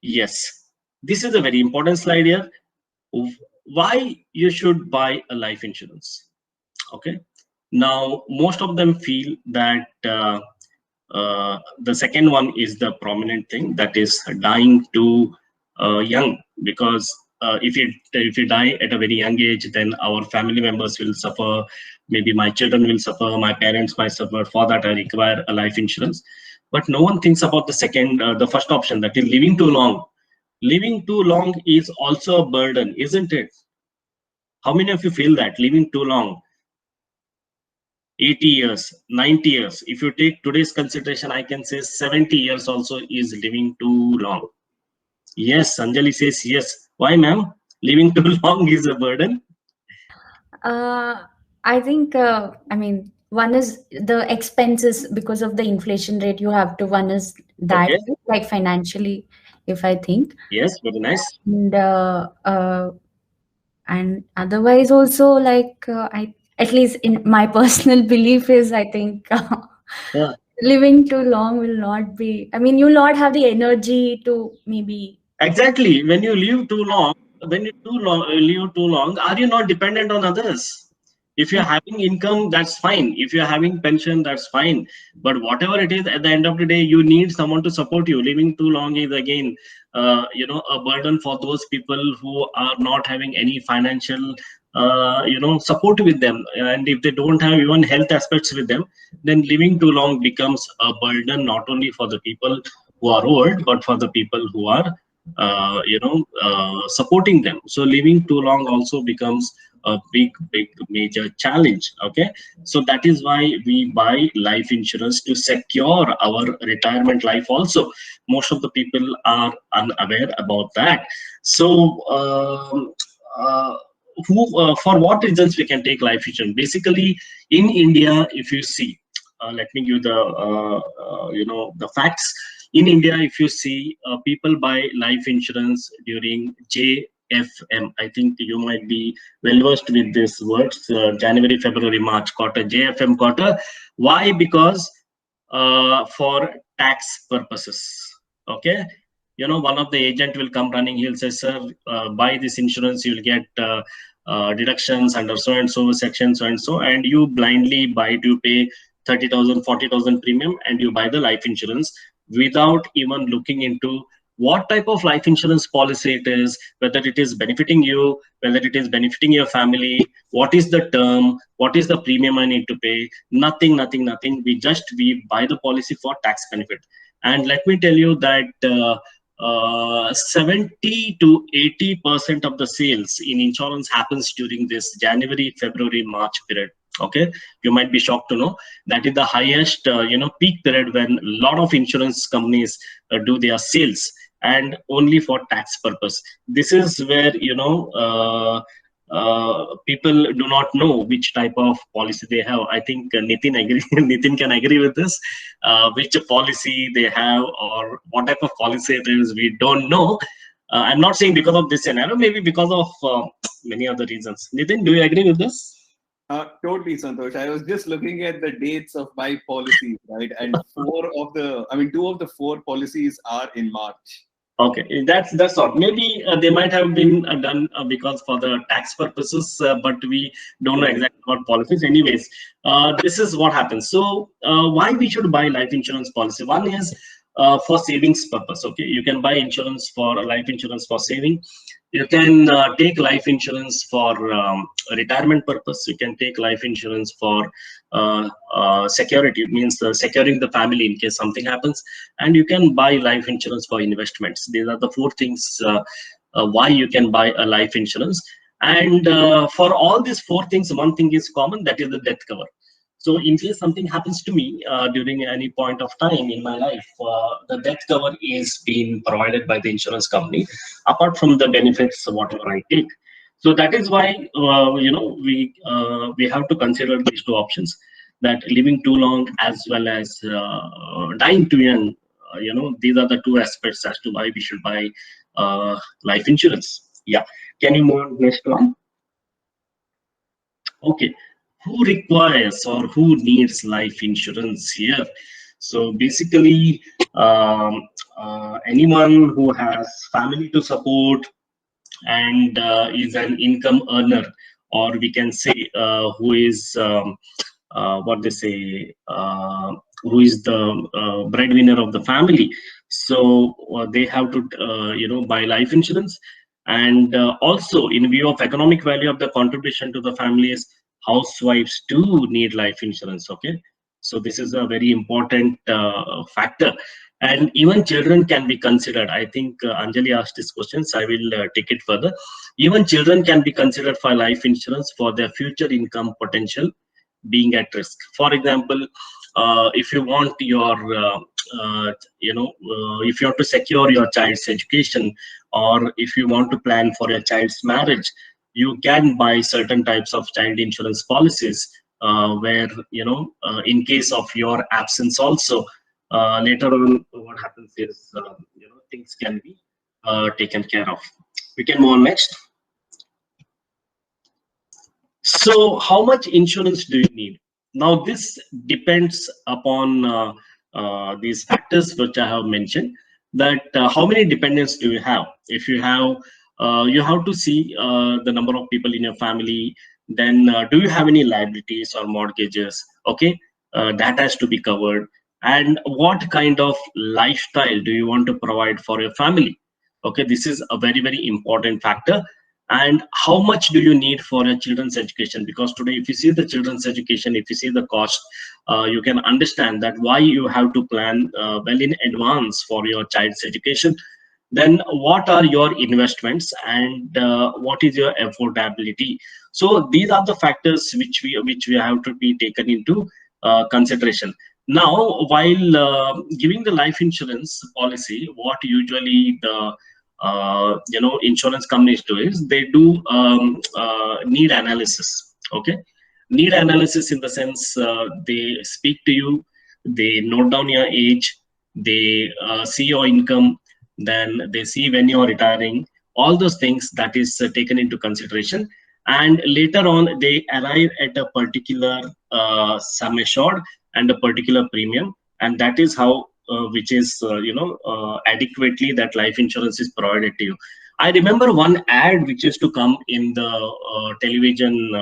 Yes, this is a very important slide here. Why you should buy a life insurance? Okay. Now, most of them feel that the second one is the prominent thing, that is dying too young, because if you die at a very young age, then our family members will suffer. Maybe my children will suffer, my parents might suffer. For that, I require a life insurance. But no one thinks about the first option, that is living too long. Living too long is also a burden, isn't it? How many of you feel that living too long? 80 years, 90 years. If you take today's consideration, I can say 70 years also is living too long. Yes, Anjali says yes. Why, ma'am? Living too long is a burden. Uh, I think, I mean, one is the expenses because of the inflation rate you have to, one is that, Okay. like financially, if I think. Yes, very nice. And otherwise also, like, at least in my personal belief is, I think, Yeah. living too long will not be, I mean, you'll not have the energy to maybe. Exactly. When you live too long, live too long, are you not dependent on others? If you're having income, that's fine. If you're having pension, that's fine. But whatever it is, at the end of the day, you need someone to support you. Living too long is again, a burden for those people who are not having any financial, support with them. And if they don't have even health aspects with them, then living too long becomes a burden not only for the people who are old, but for the people who are supporting them. So living too long also becomes a big major challenge. Okay, so that is why we buy life insurance to secure our retirement life also. Most of the people are unaware about that. So for what reasons we can take life insurance? Basically, in India, if you see, let me give the facts. In India, if you see, people buy life insurance during JFM. I think you might be well versed with these words. January, February, March quarter, JFM quarter. Why? Because for tax purposes. Okay. One of the agent will come running. He'll say, "Sir, buy this insurance. You'll get deductions under so and so section, so and so," and you blindly buy to pay 30,000, 40,000 premium, and you buy the life insurance without even looking into what type of life insurance policy it is, whether it is benefiting you, whether it is benefiting your family, what is the term, what is the premium I need to pay. Nothing, nothing, nothing. We buy the policy for tax benefit. And let me tell you that 70 to 80% of the sales in insurance happens during this January, February, March period. Okay, you might be shocked to know that is the highest peak period when a lot of insurance companies do their sales, and only for tax purpose. This is where people do not know which type of policy they have. I think Nitin agree. Nitin can agree with this. Which policy they have or what type of policy it is, we don't know. I'm not saying because of this scenario, maybe because of many other reasons. Nitin, do you agree with this? Totally, Santosh. I was just looking at the dates of my policies, right? And two of the four policies are in March. Okay, that's all. Maybe they might have been done because for the tax purposes, but we don't know exactly what policies. Anyways, this is what happens. So, why we should buy life insurance policy? One is for savings purpose. Okay, you can buy insurance for life insurance for saving. You can take life insurance for retirement purpose. You can take life insurance for security. It means securing the family in case something happens, and you can buy life insurance for investments. These are the four things why you can buy a life insurance. And for all these four things, one thing is common, that is the death cover. So in case something happens to me during any point of time in my life, the death cover is being provided by the insurance company, apart from the benefits whatever I take. So that is why we have to consider these two options, that living too long as well as dying too young. These are the two aspects as to why we should buy life insurance. Yeah. Can you move next one? Okay, who requires or who needs life insurance here? So basically, um, anyone who has family to support and is an income earner, or we can say who is what they say, who is the breadwinner of the family. So they have to buy life insurance. And also, in view of economic value of the contribution to the families, housewives too need life insurance. Okay, so this is a very important factor. And even children can be considered. I think Anjali asked this question, so I will take it further. Even children can be considered for life insurance for their future income potential being at risk. For example, if you want your if you have to secure your child's education, or if you want to plan for your child's marriage, you can buy certain types of child insurance policies, where in case of your absence also, later on what happens is things can be taken care of. We can move on next. So how much insurance do you need? Now this depends upon these factors which I have mentioned, that how many dependents do you have. If you have to see the number of people in your family. Then do you have any liabilities or mortgages? Okay, that has to be covered. And what kind of lifestyle do you want to provide for your family? Okay, this is a very, very important factor. And how much do you need for your children's education? Because today, if you see the children's education, if you see the cost, you can understand that why you have to plan well in advance for your child's education. Then what are your investments, and what is your affordability? So these are the factors which we have to be taken into consideration. Now, while giving the life insurance policy, what usually the insurance companies do is they do need analysis. Okay, need analysis in the sense, they speak to you, they note down your age, they see your income, then they see when you're retiring, all those things that is taken into consideration. And later on they arrive at a particular sum assured and a particular premium, and that is how which is adequately that life insurance is provided to you. I remember one ad which used to come in the television.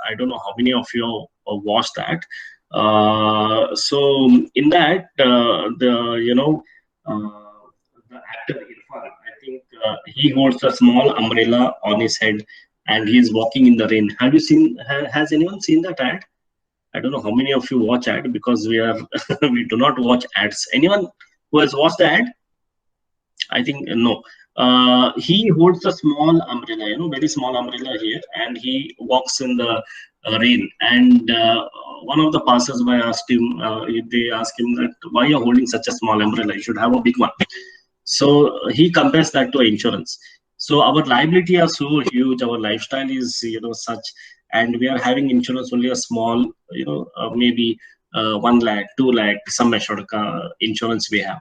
I don't know how many of you watched that. So in that, the actor Irfan, I think he holds a small umbrella on his head and he's walking in the rain. Have you seen? Has anyone seen that ad? I don't know how many of you watch ad, because we are we do not watch ads. Anyone who has watched the ad? I think no. He holds a small umbrella, very small umbrella here, and he walks in the rain. And one of the passers-by asked him, they asked him that why you're holding such a small umbrella? You should have a big one. So he compares that to insurance. So our liability are so huge, our lifestyle is such, and we are having insurance only a small, maybe 1 lakh, 2 lakh, some assured insurance we have.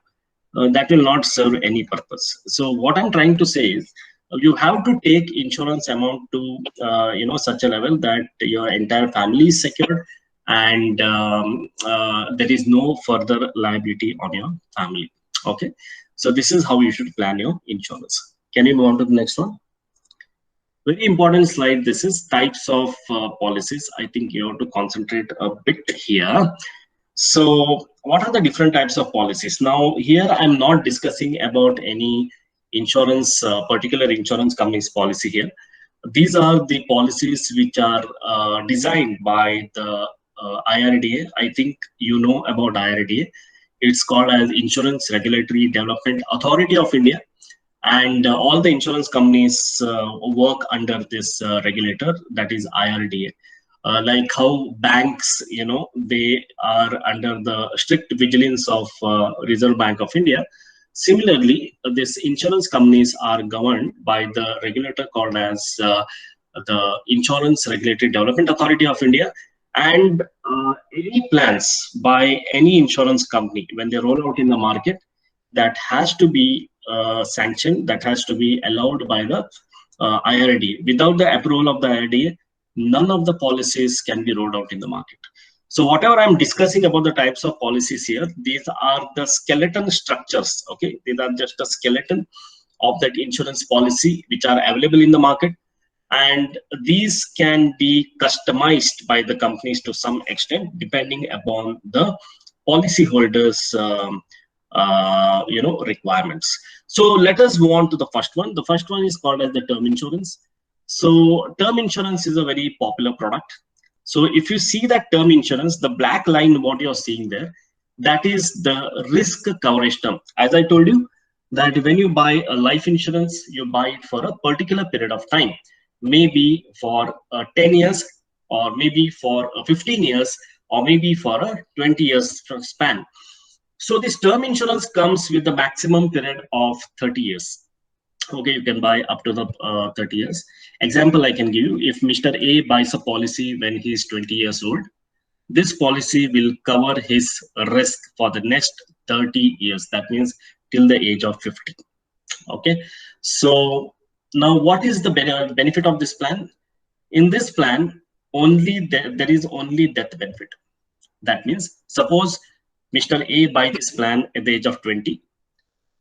That will not serve any purpose. So what I'm trying to say is, you have to take insurance amount to such a level that your entire family is secured, and there is no further liability on your family. Okay, so this is how you should plan your insurance. Can you move on to the next one? Very important slide. This is types of policies. I think you have to concentrate a bit here. So what are the different types of policies? Now here I'm not discussing about any insurance, particular insurance company's policy here. These are the policies which are designed by the IRDA. I think you know about IRDA. It's called as Insurance Regulatory Development Authority of India. And all the insurance companies work under this regulator, that is IRDA. Like how banks, they are under the strict vigilance of Reserve Bank of India. Similarly, these insurance companies are governed by the regulator called as the Insurance Regulatory Development Authority of India. And any plans by any insurance company, when they roll out in the market, that has to be sanctioned, that has to be allowed by the IRDA. Without the approval of the IRDA, none of the policies can be rolled out in the market. So whatever I'm discussing about the types of policies here, these are the skeleton structures. Okay, these are just a skeleton of that insurance policy which are available in the market, and these can be customized by the companies to some extent depending upon the policyholders' requirements. So let us move on to the first one. The first one is called as the term insurance. So term insurance is a very popular product. So if you see that term insurance, the black line, what you're seeing there, that is the risk coverage term. As I told you, that when you buy a life insurance, you buy it for a particular period of time, maybe for 10 years, or maybe for 15 years, or maybe for a 20 years span. So this term insurance comes with the maximum period of 30 years. Okay, you can buy up to the 30 years. Example I can give you, if Mr. A buys a policy when he is 20 years old, this policy will cover his risk for the next 30 years. That means till the age of 50. Okay, so now what is the benefit of this plan? In this plan, there is only death benefit. That means suppose Mr. A buys this plan at the age of 20,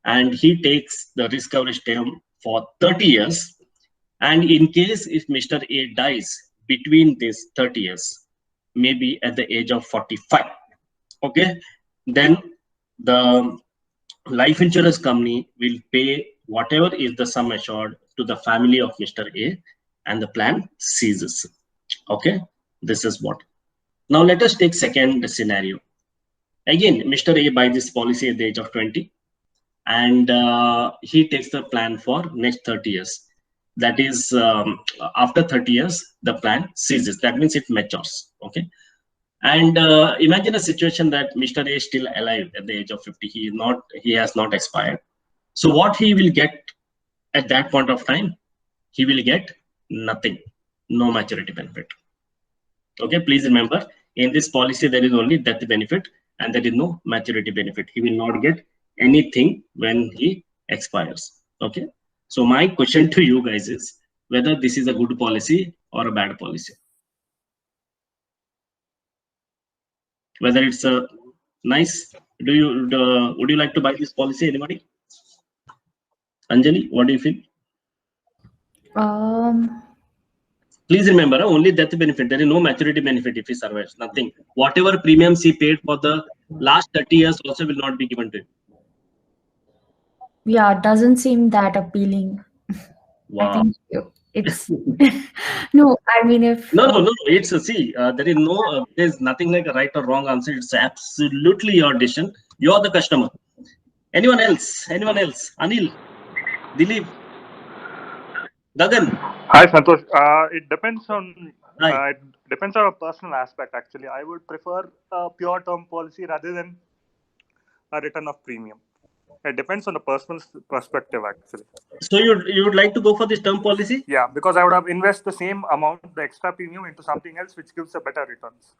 and he takes the risk coverage term for 30 years. And in case if Mr. A dies between these 30 years, maybe at the age of 45, okay, then the life insurance company will pay whatever is the sum assured to the family of Mr. A, and the plan ceases. Okay, this is what. Now let us take second scenario. Again, Mr. A buys this policy at the age of 20, and he takes the plan for next 30 years. That is, after 30 years, the plan ceases. That means it matures. Okay. And imagine a situation that Mr. A is still alive at the age of 50. He has not expired. So what he will get at that point of time? He will get nothing, no maturity benefit. Okay, please remember, in this policy, there is only death benefit and there is no maturity benefit. He will not get anything when he expires. Okay, so my question to you guys is whether this is a good policy or a bad policy. Whether it's a nice, would you like to buy this policy? Anybody? Anjali, what do you feel? Please remember, only death benefit. There is no maturity benefit if he survives. Nothing. Whatever premiums he paid for the last 30 years also will not be given to him. Yeah, it doesn't seem that appealing. Wow. I think it's no. I mean, if no. It's see, there is nothing like a right or wrong answer. It's absolutely your decision. You're the customer. Anyone else? Anil, Dilip, Gagan. Hi, Santosh. It depends on a personal aspect. Actually, I would prefer a pure term policy rather than a return of premium. It depends on the personal perspective, actually. So you would like to go for this term policy? Yeah, because I would have invested the same amount, the extra premium, into something else which gives a better returns.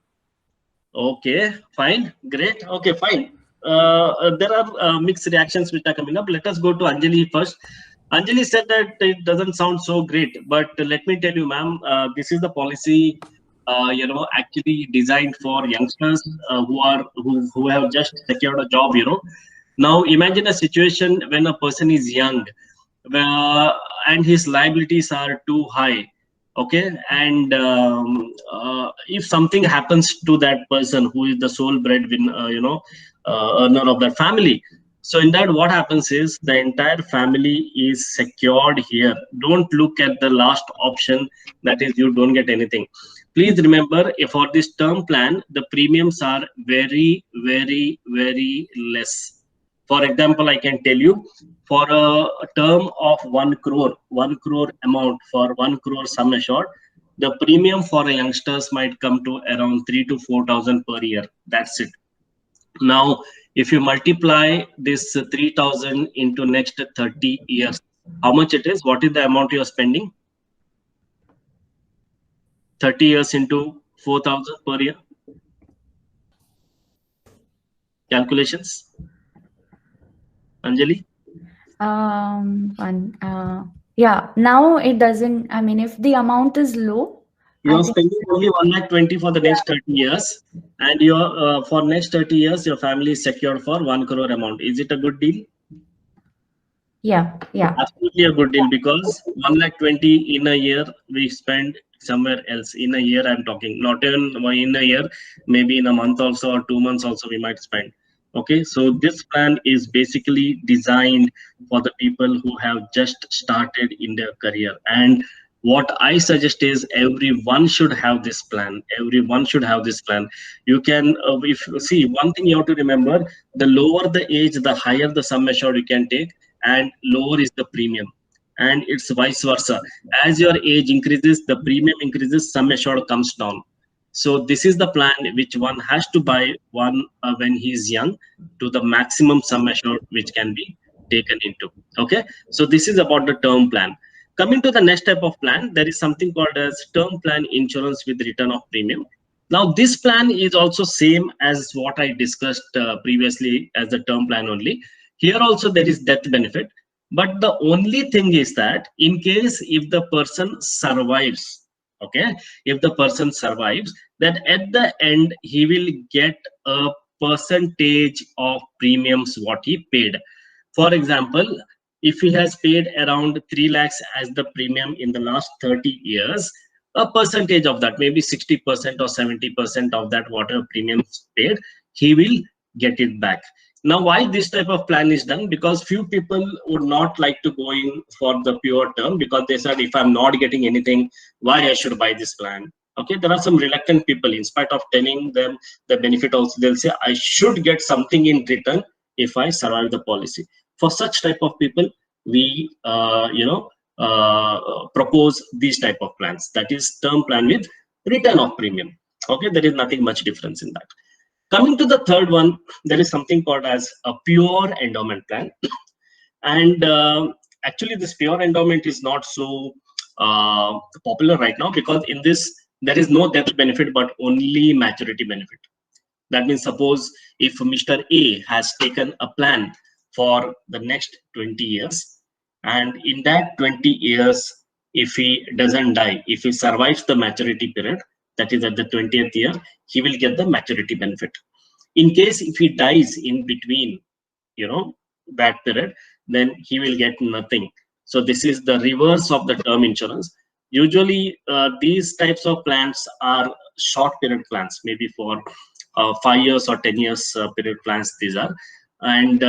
Okay, fine, great. Okay, fine. There are mixed reactions which are coming up. Let us go to Anjali first. Anjali said that it doesn't sound so great, but let me tell you, ma'am, this is the policy, actually designed for youngsters who have just secured a job. Now imagine a situation when a person is young, and his liabilities are too high. Okay, and if something happens to that person who is the sole breadwinner, earner of that family, so in that, what happens is the entire family is secured here. Don't look at the last option, that is you don't get anything. Please remember, for this term plan, the premiums are very, very, very less. For example, I can tell you, for a term of 1 crore amount for 1 crore sum assured, the premium for youngsters might come to around 3,000 to 4,000 per year. That's it. Now, if you multiply this 3,000 into next 30 years, how much it is? What is the amount you are spending? 30 years into 4,000 per year. Calculations, Anjali? yeah. Now it doesn't. I mean, if the amount is low, You are spending only 1,20,000 for the next 30 years, and your for next 30 years, your family is secured for 1 crore amount. Is it a good deal? Yeah. Absolutely a good deal, because 1,20,000 in a year we spend somewhere else. In a year, I'm talking, not even in a year, maybe in a month also or 2 months also we might spend. Okay, so this plan is basically designed for the people who have just started in their career. And what I suggest is everyone should have this plan. Everyone should have this plan. You can, if see, one thing you have to remember: the lower the age, the higher the sum assured you can take, and lower is the premium. And it's vice versa. As your age increases, the premium increases, sum assured comes down. So this is the plan which one has to buy one when he is young, to the maximum sum assured which can be taken into. Okay, so this is about the term plan. Coming to the next type of plan, there is something called as term plan insurance with return of premium. Now this plan is also same as what I discussed previously as the term plan only. Here also there is death benefit, but the only thing is that in case if the person survives, okay, if the person survives, that at the end he will get a percentage of premiums what he paid. For example, if he has paid around 3 lakhs as the premium in the last 30 years, a percentage of that, maybe 60% or 70% of that whatever premiums paid, he will get it back. Now, why this type of plan is done? Because few people would not like to go in for the pure term, because they said, if I'm not getting anything, why I should buy this plan? Okay, there are some reluctant people. In spite of telling them the benefit also, they'll say, I should get something in return if I survive the policy. For such type of people, we propose these type of plans. That is term plan with return of premium. Okay, there is nothing much difference in that. Coming to the third one, there is something called as a pure endowment plan. And actually this pure endowment is not so popular right now, because in this there is no death benefit but only maturity benefit. That means, suppose if Mr. A has taken a plan for the next 20 years, and in that 20 years, if he doesn't die, if he survives the maturity period, that is at the 20th year, he will get the maturity benefit. In case if he dies in between, that period, then he will get nothing. So this is the reverse of the term insurance. Usually these types of plans are short period plans, maybe for 5 years or 10 years period plans these are, and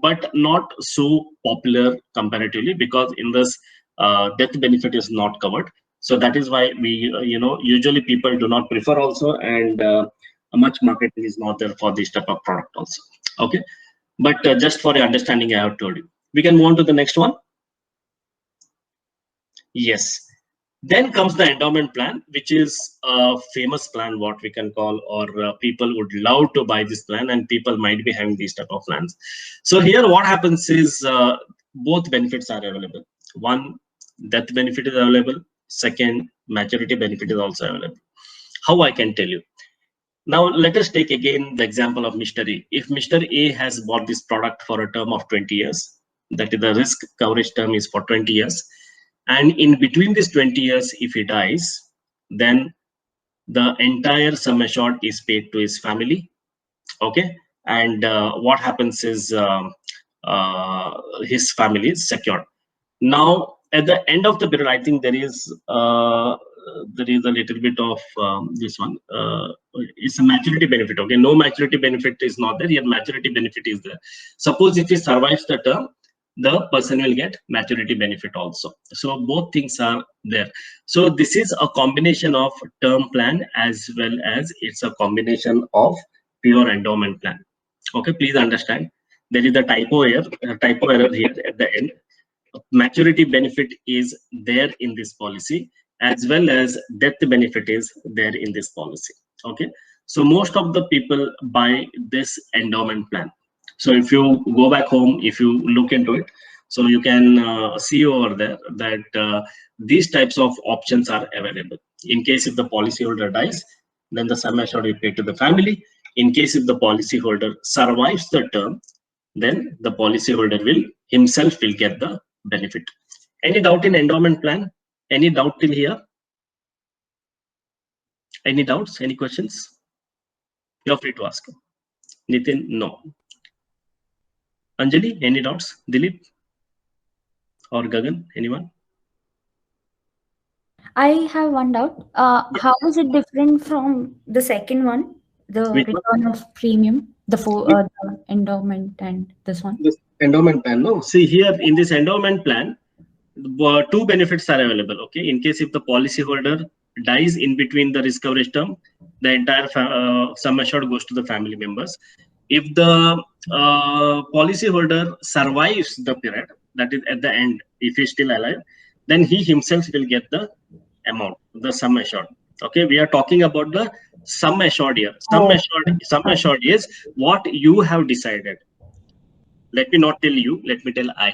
but not so popular comparatively, because in this death benefit is not covered. So that is why we usually people do not prefer also, and much marketing is not there for this type of product also. Okay, but just for your understanding, I have told you. We can move on to the next one. Yes. Then comes the endowment plan, which is a famous plan, what we can call, or people would love to buy this plan, and people might be having these type of plans. So here what happens is both benefits are available. One, death benefit is available. Second, maturity benefit is also available. How I can tell you? Now let us take again the example of Mr. A. If Mr. A has bought this product for a term of 20 years, that is the risk coverage term is for 20 years. And in between this 20 years, if he dies, then the entire sum assured is paid to his family. Okay, and what happens is his family is secured. Now, at the end of the period, I think there is a little bit of this one. It's a maturity benefit. Okay, no maturity benefit is not there. Here, maturity benefit is there. Suppose if he survives the term, the person will get maturity benefit also. So both things are there. So this is a combination of term plan as well as it's a combination of pure endowment plan. Okay, please understand. There is a typo error here at the end. Maturity benefit is there in this policy, as well as death benefit is there in this policy. Okay, so most of the people buy this endowment plan. So if you go back home, if you look into it, so you can see over there that these types of options are available. In case if the policyholder dies, then the sum assured will pay to the family. In case if the policyholder survives the term, then the policyholder will himself will get the benefit. Any doubt in endowment plan? Any doubt till here? Any doubts? Any questions? You're free to ask. Nitin, no. Anjali, any doubts? Dilip or Gagan, anyone? I have one doubt. Yeah. How is it different from the second one, the Which one? return of premium, the endowment and this one? This endowment plan. No, see here in this endowment plan, two benefits are available. Okay, in case if the policyholder dies in between the risk coverage term, the entire sum assured goes to the family members. If the policyholder survives the period, that is at the end, if he's still alive, then he himself will get the amount, the sum assured. Okay, we are talking about the sum assured here. Sum assured is what you have decided. Let me not tell you, let me tell I.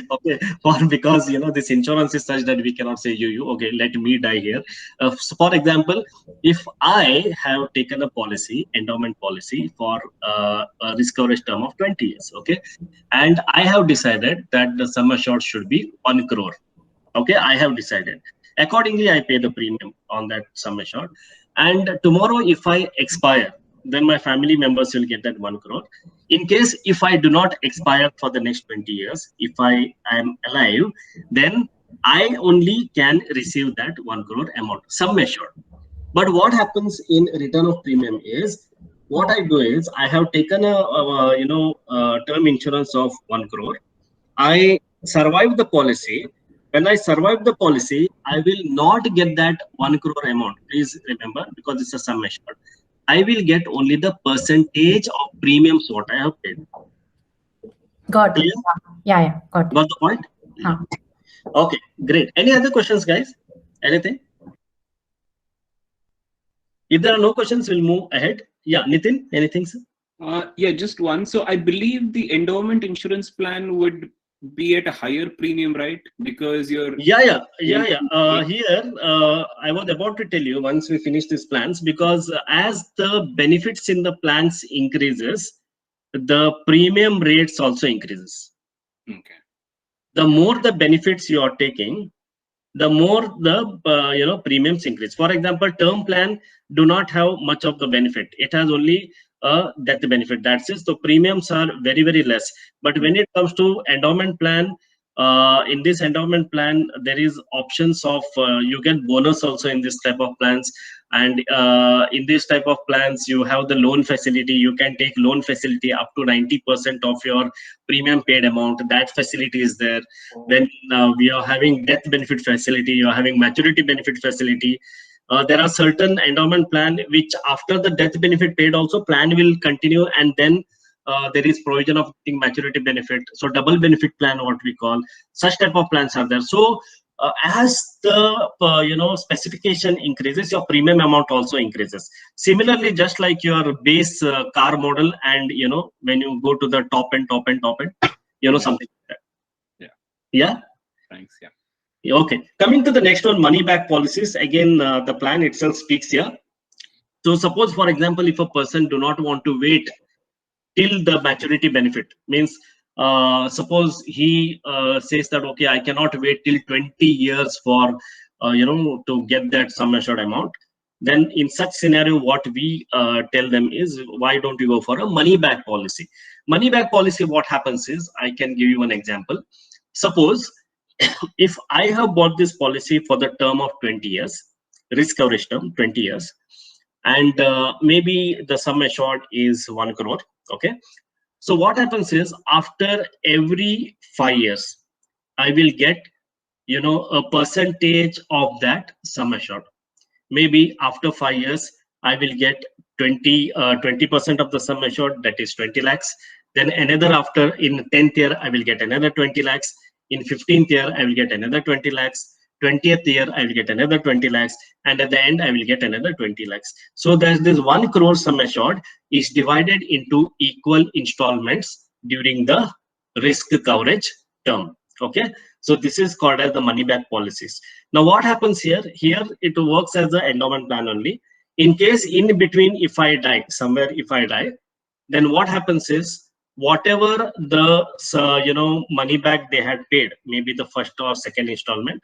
Okay, because this insurance is such that we cannot say you. Okay, let me die here. So for example, if I have taken a policy, endowment policy for a risk coverage term of 20 years, okay, and I have decided that the sum assured should be 1 crore. Okay, I have decided. Accordingly, I pay the premium on that sum assured. And tomorrow, if I expire, then my family members will get that 1 crore. In case if I do not expire for the next 20 years, if I am alive, then I only can receive that 1 crore amount, sum assured. But what happens in return of premium is, what I do is I have taken a term insurance of 1 crore. I survive the policy. When I survive the policy, I will not get that 1 crore amount. Please remember, because it's a sum assured. I will get only the percentage of premiums what I have paid. Got it. Yeah, got it. Got the point? Okay, great. Any other questions, guys? Anything? If there are no questions, we'll move ahead. Yeah, Nitin, anything, sir? Yeah, just one. So I believe the endowment insurance plan would be at a higher premium, right? Because you're Here I was about to tell you once we finish these plans, because as the benefits in the plans increases, the premium rates also increases. Okay. The more the benefits you are taking, the more the premiums increase. For example, term plan do not have much of the benefit. It has only a death benefit. That's it. So premiums are very, very less. But when it comes to endowment plan, in this endowment plan, there is options of you get bonus also in this type of plans. And in this type of plans, you have the loan facility. You can take loan facility up to 90% of your premium paid amount. That facility is there. Then we are having death benefit facility. You are having maturity benefit facility. There are certain endowment plan which after the death benefit paid also plan will continue, and then there is provision of maturity benefit. So double benefit plan, what we call, such type of plans are there. So as the specification increases, your premium amount also increases. Similarly, just like your base car model, and when you go to the top end, something like that. Yeah. Thanks. Yeah. Okay, coming to the next one, money back policies. Again, the plan itself speaks here. So suppose, for example, if a person do not want to wait till the maturity benefit, means suppose he says that, okay, I cannot wait till 20 years for to get that sum assured amount, then in such scenario, what we tell them is, why don't you go for a money back policy? Money back policy, what happens is, I can give you an example. Suppose if I have bought this policy for the term of 20 years, risk coverage term 20 years, and maybe the sum assured is 1 crore. Okay, so what happens is, after every 5 years, I will get a percentage of that sum assured. Maybe after 5 years, I will get 20% of the sum assured, that is 20 lakhs. Then another, after in 10th year, I will get another 20 lakhs. In 15th year, I will get another 20 lakhs. 20th year, I will get another 20 lakhs. And at the end, I will get another 20 lakhs. So there's this 1 crore sum assured is divided into equal installments during the risk coverage term. Okay, so this is called as the money back policies. Now what happens here? Here it works as the endowment plan only. In case in between, if I die somewhere, then what happens is, whatever the money back they had paid, maybe the first or second installment,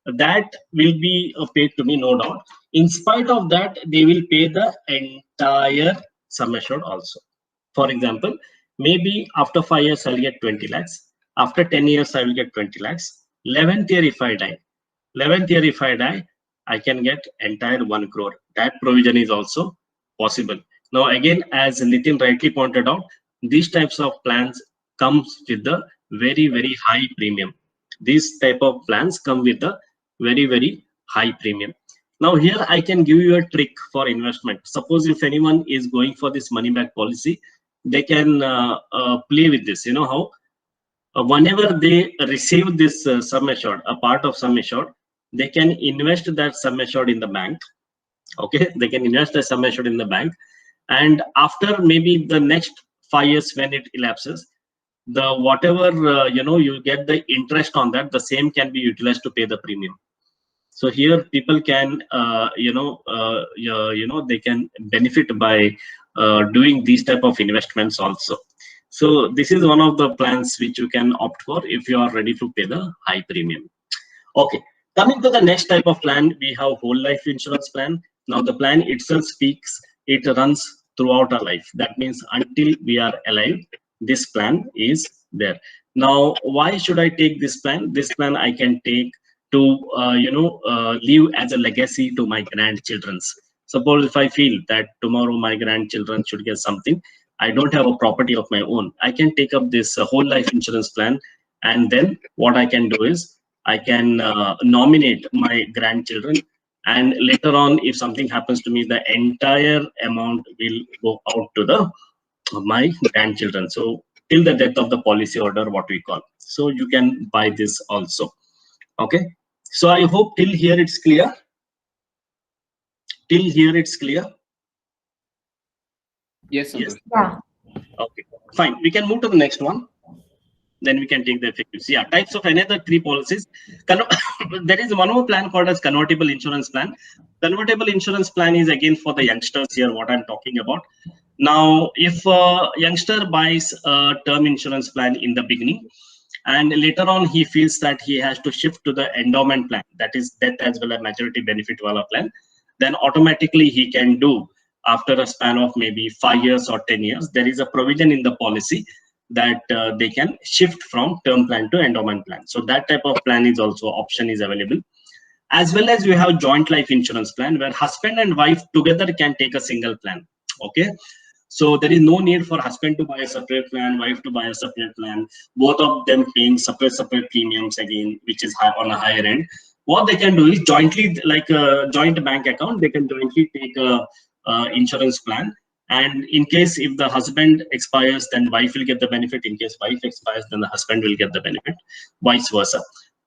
that will be paid to me, no doubt. In spite of that, they will pay the entire sum assured also. For example, maybe after 5 years I'll get 20 lakhs. After 10 years I will get 20 lakhs. 11th year if I die, 11th year if I die, I can get entire 1 crore. That provision is also possible. Now again, as Nitin rightly pointed out, these types of plans comes with the very, very high premium. These type of plans come with a very, very high premium. Now here I can give you a trick for investment. Suppose if anyone is going for this money back policy, they can play with this. You know how? Whenever they receive this sum assured, a part of sum assured, they can invest that sum assured in the bank. Okay, they can invest the sum assured in the bank, and after maybe the next 5 years when it elapses, the whatever you get the interest on that, the same can be utilized to pay the premium. So here people can they can benefit by doing these type of investments also. So this is one of the plans which you can opt for if you are ready to pay the high premium. Okay, coming to the next type of plan, we have whole life insurance plan. Now the plan itself speaks, it runs throughout our life. That means until we are alive, this plan is there. Now, why should I take this plan? This plan I can take to leave as a legacy to my grandchildren. Suppose if I feel that tomorrow my grandchildren should get something, I don't have a property of my own, I can take up this whole life insurance plan, and then what I can do is I can nominate my grandchildren, and later on if something happens to me, the entire amount will go out to my grandchildren. So till the death of the policy holder, what we call. So you can buy this also. Okay, so I hope till here it's clear. Till here it's clear. Yes, Santosh. Yeah. Okay, fine. We can move to the next one. Then we can take the effectives. Yeah, types of another 3 policies. There is one more plan called as convertible insurance plan. Convertible insurance plan is again for the youngsters here, what I'm talking about. Now, if a youngster buys a term insurance plan in the beginning, and later on he feels that he has to shift to the endowment plan, that is death as well as majority benefit wala plan, then automatically he can do after a span of maybe 5 years or 10 years. There is a provision in the policy that they can shift from term plan to endowment plan. So that type of plan is also option is available. As well as you have joint life insurance plan where husband and wife together can take a single plan. Okay, so there is no need for husband to buy a separate plan, wife to buy a separate plan, both of them paying separate premiums again, which is high, on a higher end. What they can do is jointly, like a joint bank account, they can jointly take a insurance plan. And in case if the husband expires, then wife will get the benefit. In case wife expires, then the husband will get the benefit, vice versa.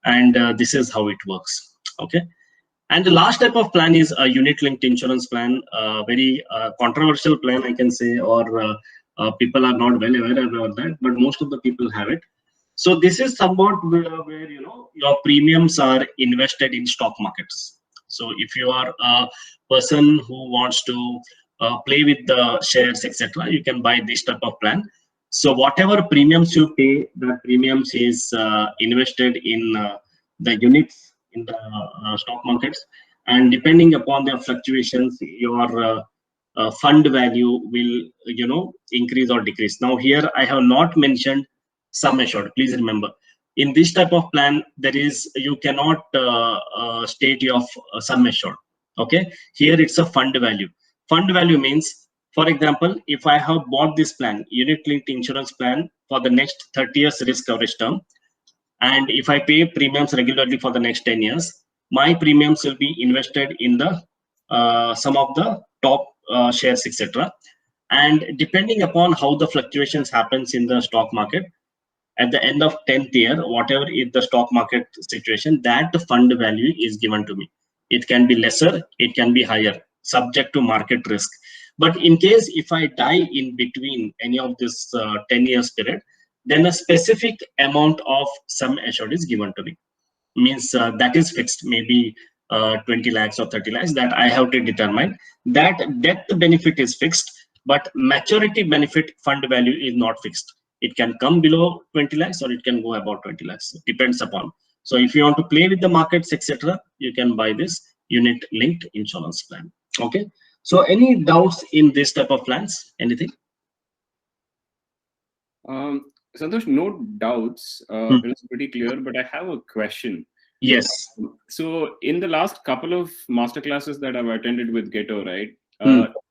And this is how it works. Okay. And the last type of plan is a unit-linked insurance plan, very controversial plan, I can say, or people are not well aware about that, but most of the people have it. So this is somewhat where your premiums are invested in stock markets. So if you are a person who wants to play with the shares, etc., you can buy this type of plan. So whatever premiums you pay, the premiums is invested in the units in the stock markets, and depending upon their fluctuations, your fund value will increase or decrease. Now here I have not mentioned sum assured. Please remember, in this type of plan, you cannot state your sum assured. Okay, here it's a fund value. Fund value means, for example, if I have bought this plan, unit-linked insurance plan, for the next 30 years risk coverage term, and if I pay premiums regularly for the next 10 years, my premiums will be invested in the some of the top shares, etc. And depending upon how the fluctuations happens in the stock market, at the end of 10th year, whatever is the stock market situation, that fund value is given to me. It can be lesser, it can be higher, subject to market risk. But in case if I die in between any of this 10 years period, then a specific amount of sum assured is given to me. Means that is fixed, maybe 20 lakhs or 30 lakhs that I have to determine. That death benefit is fixed, but maturity benefit fund value is not fixed. It can come below 20 lakhs or it can go above 20 lakhs. It depends upon. So if you want to play with the markets, etc., you can buy this unit linked insurance plan. Okay. So any doubts in this type of plans? Anything? Santosh, no doubts. It is pretty clear, but I have a question. Yes. So in the last couple of masterclasses that I've attended with GETO, right,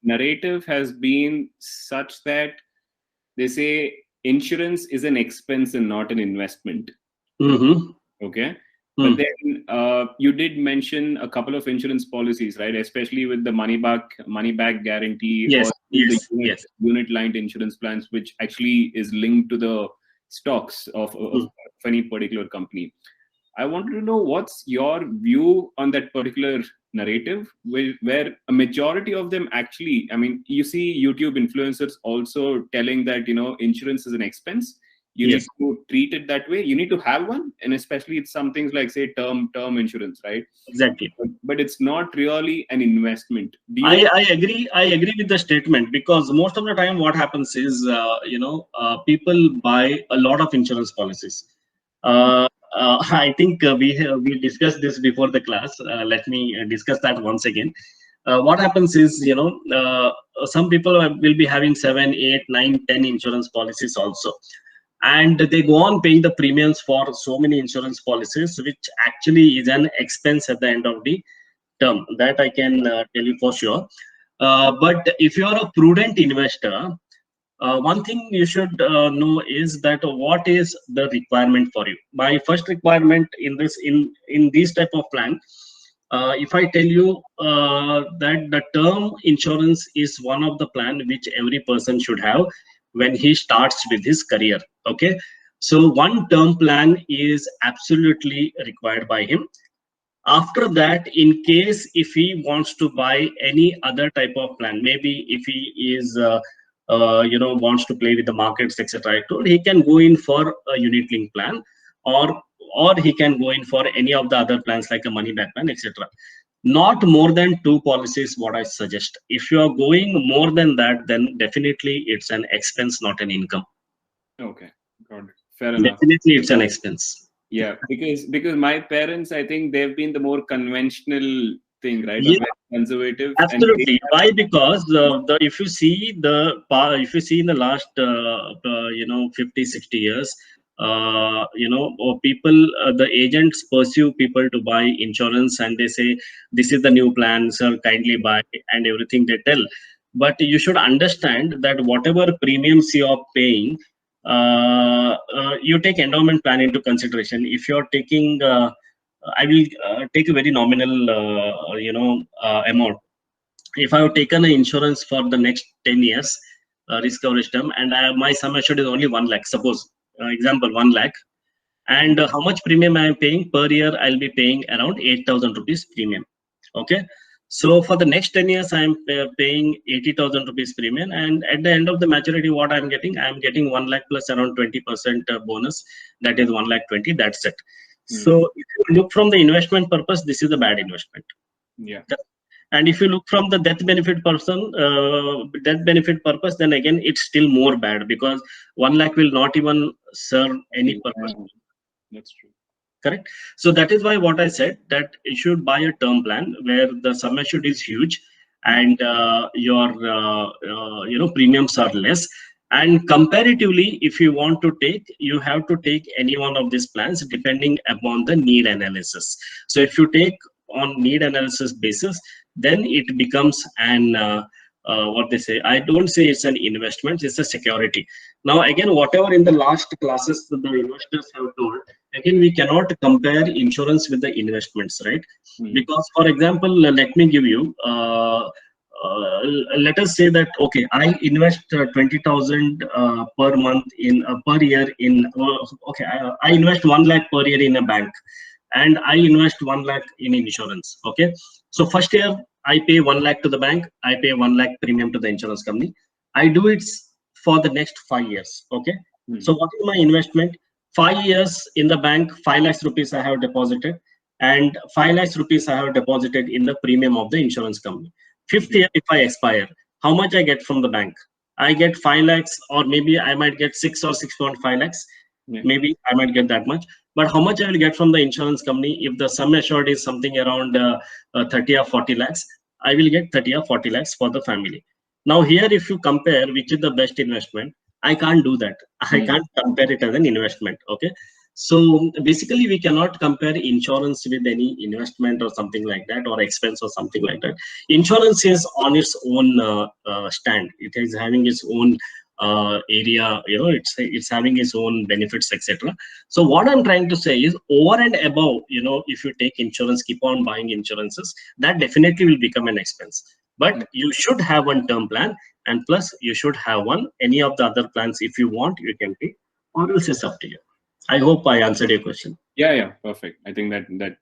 narrative has been such that they say insurance is an expense and not an investment. Okay. But then you did mention a couple of insurance policies, right? Especially with the money back guarantee, yes, or yes, the unit linked insurance plans, which actually is linked to the stocks of any particular company. I wanted to know what's your view on that particular narrative, where a majority of them actually, I mean, you see YouTube influencers also telling that, you know, insurance is an expense. You need to treat it that way. You need to have one, and especially it's some things like, say, term insurance, right? Exactly. But it's not really an investment. I agree. I agree with the statement, because most of the time what happens is, people buy a lot of insurance policies. I think we discussed this before the class. Let me discuss that once again. What happens is, some people will be having 7, 8, 9, 10 insurance policies also. And they go on paying the premiums for so many insurance policies, which actually is an expense at the end of the term. That I can tell you for sure. But if you are a prudent investor, one thing you should know is that what is the requirement for you. My first requirement in this type of plan, if I tell you that the term insurance is one of the plan which every person should have when he starts with his career. Okay, so one term plan is absolutely required by him. After that, in case if he wants to buy any other type of plan, maybe if he is wants to play with the markets, etc., he can go in for a unit link plan, or he can go in for any of the other plans like a money back plan, etc. Not more than 2 policies, what I suggest. If you are going more than that, then definitely it's an expense, not an income. Okay, got it. Fair enough. Definitely it's an expense. Yeah, because my parents, I think they've been the more conventional thing, right? Yeah, conservative. Absolutely. Why? Because if you see in the last 50, 60 years, or people, the agents pursue people to buy insurance, and they say this is the new plan, sir, kindly buy, and everything they tell. But you should understand that whatever premiums you are paying, you take endowment plan into consideration. If you're taking I will take a very nominal amount. If I have taken an insurance for the next 10 years, risk coverage term, and my sum assured is only 1 lakh, suppose, example, 1 lakh, and how much premium I am paying per year? I'll be paying around 8,000 rupees premium. Okay, so for the next 10 years, I am paying 80,000 rupees premium, and at the end of the maturity, what I'm getting? I'm getting 1 lakh plus around 20% bonus. That is 1 lakh 20. That's it. So if you look from the investment purpose, this is a bad investment. Yeah. And if you look from the death benefit purpose, then again it's still more bad, because 1 lakh will not even serve any purpose. That's true. Correct. So that is why what I said, that you should buy a term plan where the sum assured is huge, and your premiums are less. And comparatively, if you want to take, you have to take any one of these plans depending upon the need analysis. So if you take on need analysis basis, then it becomes an what they say, I don't say it's an investment, it's a security. Now again, whatever in the last classes the investors have told, again we cannot compare insurance with the investments, right? Because for example, let me give you let us say that, okay, I invest 20,000 per month in per year in okay, I invest 1 lakh per year in a bank, and I invest 1 lakh in insurance. Okay, so first year I pay 1 lakh to the bank, I pay 1 lakh premium to the insurance company. I do it for the next 5 years. Okay, so what is my investment? 5 years in the bank, 5 lakhs rupees I have deposited, and 5 lakhs rupees I have deposited in the premium of the insurance company. 5th year, if I expire, how much I get from the bank? I get 5 lakhs, or maybe I might get 6 or 6.5 lakhs. Maybe I might get that much. But how much I will get from the insurance company? If the sum assured is something around 30 or 40 lakhs, I will get 30 or 40 lakhs for the family. Now here, if you compare which is the best investment, I can't do that. I can't compare it as an investment. Okay. So basically, we cannot compare insurance with any investment or something like that, or expense or something like that. Insurance is on its own stand. It is having its own area. It's having its own benefits, etc. So what I'm trying to say is, over and above, if you take insurance, keep on buying insurances, that definitely will become an expense. But you should have one term plan, and plus you should have any of the other plans. If you want, you can take, or else it's up to you. I hope I answered your question. Yeah, perfect. I think that